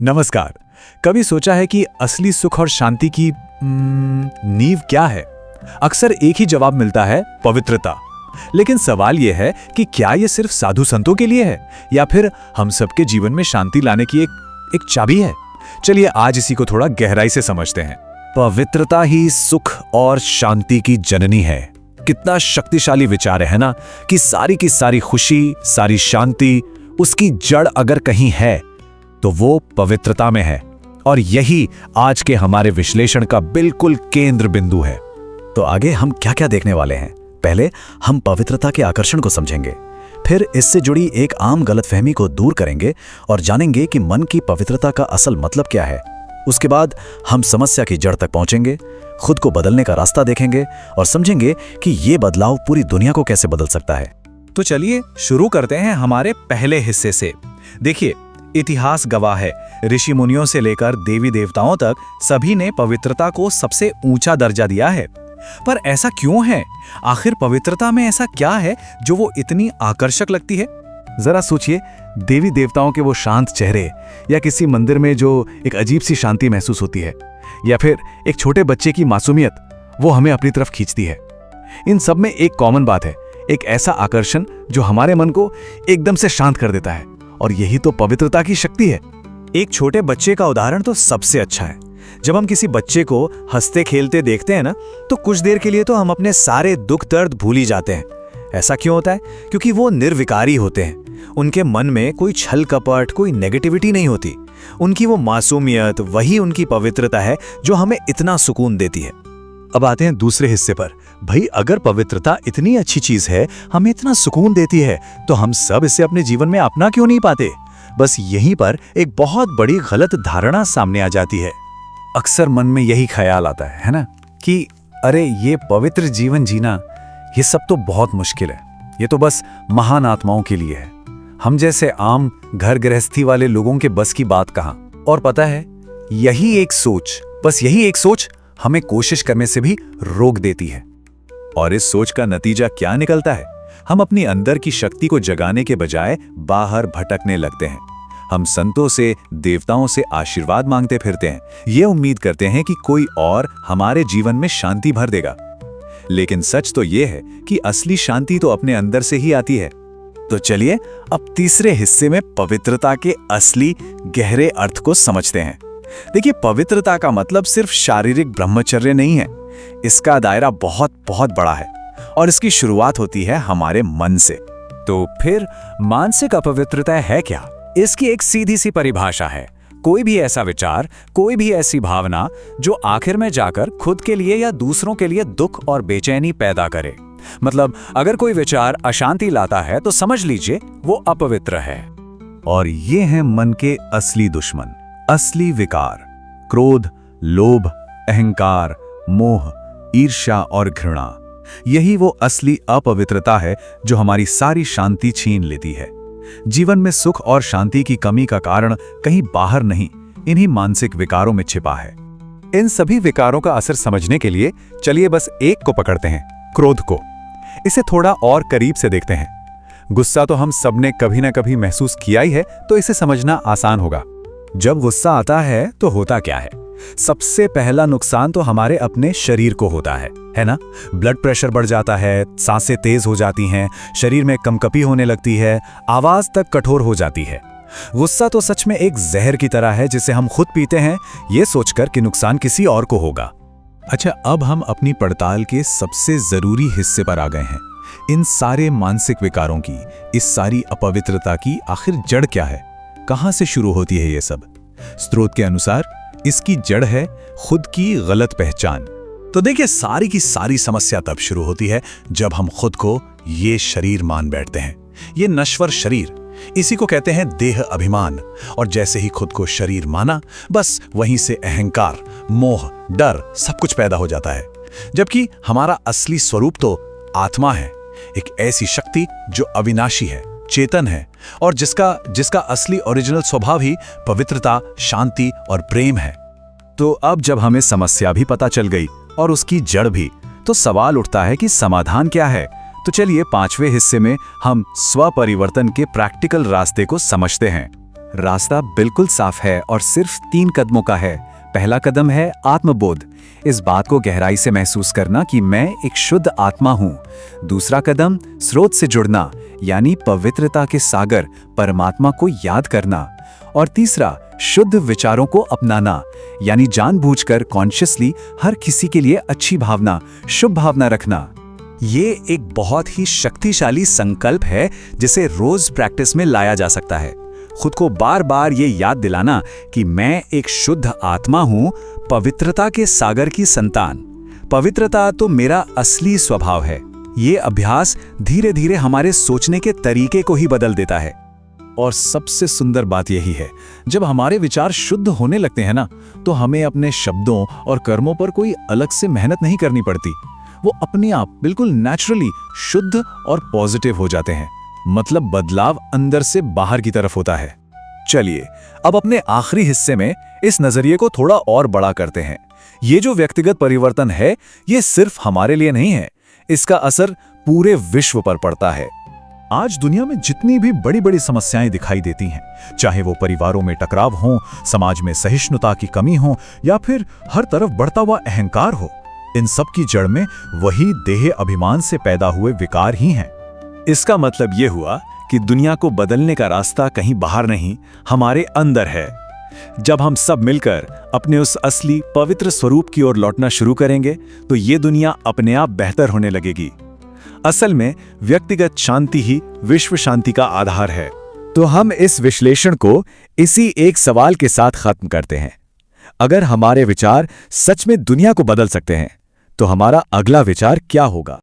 नमस्कार। कभी सोचा है कि असली सुख और शांति की नींव क्या है? अक्सर एक ही जवाब मिलता है, पवित्रता। लेकिन सवाल यह है कि क्या यह सिर्फ साधु संतों के लिए है या फिर हम सबके जीवन में शांति लाने की एक चाबी है? चलिए आज इसी को थोड़ा गहराई से समझते हैं। पवित्रता ही सुख और शांति की जननी है। कितना शक्तिशाली विचार है ना कि सारी की सारी खुशी, सारी शांति, उसकी जड़ अगर कहीं है तो वो पवित्रता में है। और यही आज के हमारे विश्लेषण का बिल्कुल केंद्र बिंदु है। तो आगे हम क्या क्या देखने वाले हैं? पहले हम पवित्रता के आकर्षण को समझेंगे, फिर इससे जुड़ी एक आम गलतफहमी को दूर करेंगे और जानेंगे कि मन की पवित्रता का असल मतलब क्या है। उसके बाद हम समस्या की जड़ तक पहुंचेंगे, खुद को बदलने का रास्ता देखेंगे और समझेंगे कि ये बदलाव पूरी दुनिया को कैसे बदल सकता है। तो चलिए शुरू करते हैं हमारे पहले हिस्से से। देखिए, इतिहास गवाह है, ऋषि मुनियों से लेकर देवी देवताओं तक सभी ने पवित्रता को सबसे ऊंचा दर्जा दिया है। पर ऐसा क्यों है? आखिर पवित्रता में ऐसा क्या है जो वो इतनी आकर्षक लगती है? जरा सोचिए, देवी देवताओं के वो शांत चेहरे, या किसी मंदिर में जो एक अजीब सी शांति महसूस होती है, या फिर एक छोटे बच्चे की मासूमियत, वो हमें अपनी तरफ खींचती है। इन सब में एक कॉमन बात है, एक ऐसा आकर्षण जो हमारे मन को एकदम से शांत कर देता है। और यही तो पवित्रता की शक्ति है। एक छोटे बच्चे का उदाहरण तो सबसे अच्छा है। जब हम किसी बच्चे को हंसते खेलते देखते हैं ना, तो कुछ देर के लिए तो हम अपने सारे दुख दर्द भूल ही जाते हैं। ऐसा क्यों होता है? क्योंकि वो निर्विकारी होते हैं। उनके मन में कोई छल कपट, कोई नेगेटिविटी नहीं होती। उनकी वो मासूमियत, वही उनकी पवित्रता है जो हमें इतना सुकून देती है। अब आते हैं दूसरे हिस्से पर। भाई, अगर पवित्रता इतनी अच्छी चीज है, हमें इतना सुकून देती है, तो हम सब इसे अपने जीवन में अपना क्यों नहीं पाते? बस यहीं पर एक बहुत बड़ी गलत धारणा सामने आ जाती है। अक्सर मन में यही ख्याल आता है ना, कि अरे ये पवित्र जीवन जीना, ये सब तो बहुत मुश्किल है। ये तो बस महान आत्माओं के लिए है। हम जैसे आम घर गृहस्थी वाले लोगों के बस की बात कहाँ। और पता है, यही एक सोच हमें कोशिश करने से भी रोक देती है। और इस सोच का नतीजा क्या निकलता है? हम अपनी अंदर की शक्ति को जगाने के बजाय बाहर भटकने लगते हैं। हम संतों से, देवताओं से आशीर्वाद मांगते फिरते हैं, ये उम्मीद करते हैं कि कोई और हमारे जीवन में शांति भर देगा। लेकिन सच तो ये है कि असली शांति तो अपने अंदर से ही आती है। तो चलिए अब तीसरे हिस्से में पवित्रता के असली गहरे अर्थ को समझते हैं। देखिए, पवित्रता का मतलब सिर्फ शारीरिक ब्रह्मचर्य नहीं है। इसका दायरा बहुत बहुत बड़ा है और इसकी शुरुआत होती है हमारे मन से। तो फिर मानसिक अपवित्रता है क्या? इसकी एक सीधी सी परिभाषा है, कोई भी ऐसा विचार, कोई भी ऐसी भावना जो आखिर में जाकर खुद के लिए या दूसरों के लिए दुख और बेचैनी पैदा करे। मतलब अगर कोई विचार अशांति लाता है तो समझ लीजिए वो अपवित्र है। और ये हैं मन के असली दुश्मन, असली विकार: क्रोध, लोभ, अहंकार, मोह, ईर्ष्या और घृणा। यही वो असली अपवित्रता है जो हमारी सारी शांति छीन लेती है। जीवन में सुख और शांति की कमी का कारण कहीं बाहर नहीं, इन्हीं मानसिक विकारों में छिपा है। इन सभी विकारों का असर समझने के लिए चलिए बस एक को पकड़ते हैं, क्रोध को। इसे थोड़ा और करीब से देखते हैं। गुस्सा तो हम सबने कभी ना कभी महसूस किया ही है, तो इसे समझना आसान होगा। जब गुस्सा आता है तो होता क्या है? सबसे पहला नुकसान तो हमारे अपने शरीर को होता है ना? ब्लड प्रेशर बढ़ जाता है, सांसें तेज हो जाती हैं, शरीर में कंपकपी होने लगती है, आवाज तक कठोर हो जाती है। गुस्सा तो सच में एक जहर की तरह है जिसे हम खुद पीते हैं, ये सोचकर कि नुकसान किसी और को होगा। अच्छा, अब हम अपनी पड़ताल के सबसे जरूरी हिस्से पर आ गए हैं। इन सारे मानसिक विकारों की, इस सारी अपवित्रता की आखिर जड़ क्या है? कहां से शुरू होती है ये सब? स्रोत के अनुसार इसकी जड़ है खुद की गलत पहचान। तो देखिए, सारी की सारी समस्या तब शुरू होती है जब हम खुद को ये शरीर मान बैठते हैं। ये नश्वर शरीर, इसी को कहते हैं देह अभिमान। और जैसे ही खुद को शरीर माना, बस वहीं से अहंकार, मोह, डर सब कुछ पैदा हो जाता है। जबकि हमारा असली स्वरूप तो आत्मा है, एक ऐसी शक्ति जो अविनाशी है, चेतन है और जिसका असली ओरिजिनल स्वभाव ही पवित्रता, शांति और प्रेम है। तो अब जब हमें समस्या भी पता चल गई और उसकी जड़ भी, तो सवाल उठता है कि समाधान क्या है? तो चलिए पांचवें हिस्से में हम स्व परिवर्तन के प्रैक्टिकल रास्ते को समझते हैं। रास्ता बिल्कुल साफ है और सिर्फ 3 कदमों का है। पहला कदम है आत्मबोध, इस बात को गहराई से महसूस करना कि मैं एक शुद्ध आत्मा हूँ। दूसरा कदम स्रोत से जुड़ना, यानी पवित्रता के सागर परमात्मा को याद करना। और तीसरा शुद्ध विचारों को अपनाना, यानी जानबूझकर कॉन्शियसली हर किसी के लिए अच्छी भावना, शुभ भावना रखना। ये एक बहुत ही शक्तिशाली संकल्प है जिसे रोज प्रैक्टिस में लाया जा सकता है। खुद को बार बार ये याद दिलाना कि मैं एक शुद्ध आत्मा हूं, पवित्रता के सागर की संतान। पवित्रता तो मेरा असली स्वभाव है। ये अभ्यास धीरे धीरे हमारे सोचने के तरीके को ही बदल देता है। और सबसे सुंदर बात यही है, जब हमारे विचार शुद्ध होने लगते हैं ना, तो हमें अपने शब्दों और कर्मों पर कोई अलग से मेहनत नहीं करनी पड़ती। वो अपने आप बिल्कुल नेचुरली शुद्ध और पॉजिटिव हो जाते हैं। मतलब बदलाव अंदर से बाहर की तरफ होता है। चलिए अब अपने आखिरी हिस्से में इस नजरिए को थोड़ा और बड़ा करते हैं। ये जो व्यक्तिगत परिवर्तन है, ये सिर्फ हमारे लिए नहीं है, इसका असर पूरे विश्व पर पड़ता है। आज दुनिया में जितनी भी बड़ी बड़ी समस्याएं दिखाई देती हैं, चाहे वो परिवारों में टकराव हो, समाज में सहिष्णुता की कमी हो, या फिर हर तरफ बढ़ता हुआ अहंकार हो, इन सब की जड़ में वही देह अभिमान से पैदा हुए विकार ही हैं। इसका मतलब ये हुआ कि दुनिया को बदलने का रास्ता कहीं बाहर नहीं, हमारे अंदर है। जब हम सब मिलकर अपने उस असली पवित्र स्वरूप की ओर लौटना शुरू करेंगे, तो ये दुनिया अपने आप बेहतर होने लगेगी। असल में व्यक्तिगत शांति ही विश्व शांति का आधार है। तो हम इस विश्लेषण को इसी एक सवाल के साथ खत्म करते हैं। अगर हमारे विचार सच में दुनिया को बदल सकते हैं, तो हमारा अगला विचार क्या होगा?